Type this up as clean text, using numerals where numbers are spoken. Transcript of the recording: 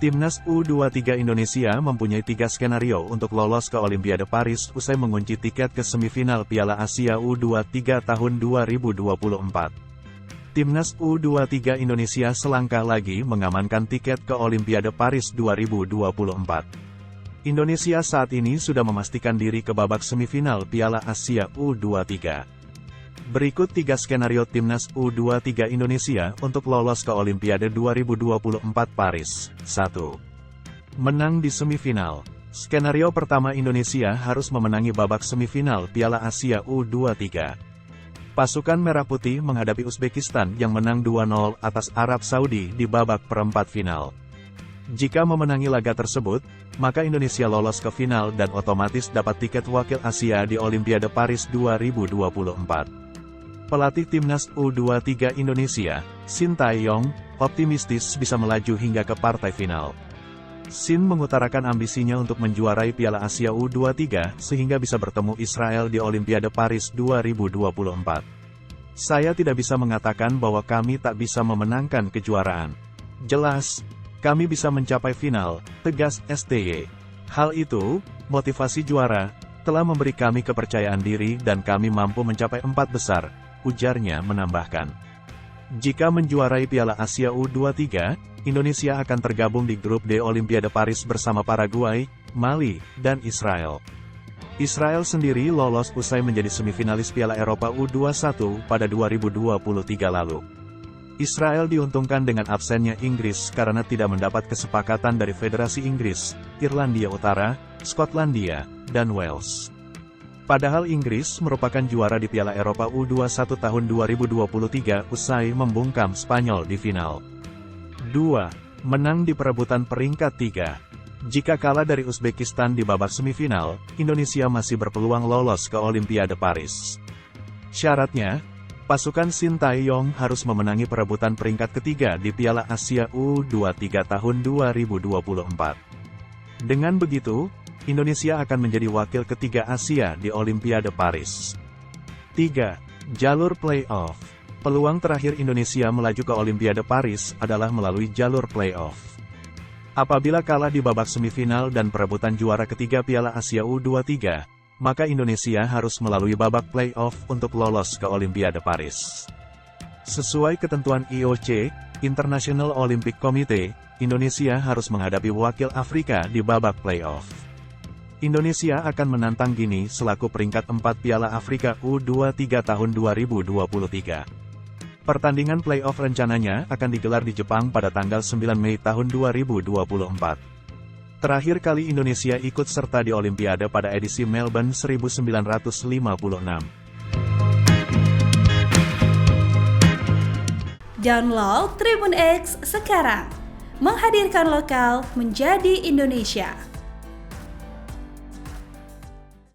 Timnas U23 Indonesia mempunyai 3 skenario untuk lolos ke Olimpiade Paris usai mengunci tiket ke semifinal Piala Asia U23 tahun 2024. Timnas U23 Indonesia selangkah lagi mengamankan tiket ke Olimpiade Paris 2024. Indonesia saat ini sudah memastikan diri ke babak semifinal Piala Asia U23. Berikut 3 skenario Timnas U23 Indonesia untuk lolos ke Olimpiade 2024 Paris. 1. Menang di semifinal. Skenario pertama, Indonesia harus memenangi babak semifinal Piala Asia U23. Pasukan Merah Putih menghadapi Uzbekistan yang menang 2-0 atas Arab Saudi di babak perempat final. Jika memenangi laga tersebut, maka Indonesia lolos ke final dan otomatis dapat tiket wakil Asia di Olimpiade Paris 2024. Pelatih Timnas U23 Indonesia, Shin Tae-yong, optimistis bisa melaju hingga ke partai final. Shin mengutarakan ambisinya untuk menjuarai Piala Asia U23 sehingga bisa bertemu Israel di Olimpiade Paris 2024. Saya tidak bisa mengatakan bahwa kami tak bisa memenangkan kejuaraan. Jelas, kami bisa mencapai final, tegas STY. Hal itu, motivasi juara, telah memberi kami kepercayaan diri dan kami mampu mencapai 4 besar. Ujarnya menambahkan, jika menjuarai Piala Asia U23, Indonesia akan tergabung di grup D Olimpiade Paris bersama Paraguay, Mali, dan Israel. Israel sendiri lolos usai menjadi semifinalis Piala Eropa U21 pada 2023 lalu. Israel diuntungkan dengan absennya Inggris karena tidak mendapat kesepakatan dari Federasi Inggris, Irlandia Utara, Skotlandia, dan Wales. Padahal Inggris merupakan juara di Piala Eropa U21 tahun 2023 usai membungkam Spanyol di final. 2. Menang di perebutan peringkat 3. Jika kalah dari Uzbekistan di babak semifinal, Indonesia masih berpeluang lolos ke Olimpiade Paris. Syaratnya, pasukan Shin Tae-yong harus memenangi perebutan peringkat ketiga di Piala Asia U23 tahun 2024. Dengan begitu, Indonesia akan menjadi wakil ketiga Asia di Olimpiade Paris. 3. Jalur playoff. Peluang terakhir Indonesia melaju ke Olimpiade Paris adalah melalui jalur playoff. Apabila kalah di babak semifinal dan perebutan juara ketiga Piala Asia U23, maka Indonesia harus melalui babak playoff untuk lolos ke Olimpiade Paris. Sesuai ketentuan IOC, International Olympic Committee, Indonesia harus menghadapi wakil Afrika di babak playoff. Indonesia akan menantang Gini selaku peringkat 4 Piala Afrika U23 tahun 2023. Pertandingan playoff rencananya akan digelar di Jepang pada tanggal 9 Mei tahun 2024. Terakhir kali Indonesia ikut serta di Olimpiade pada edisi Melbourne 1956. Download Tribun X sekarang, menghadirkan lokal menjadi Indonesia.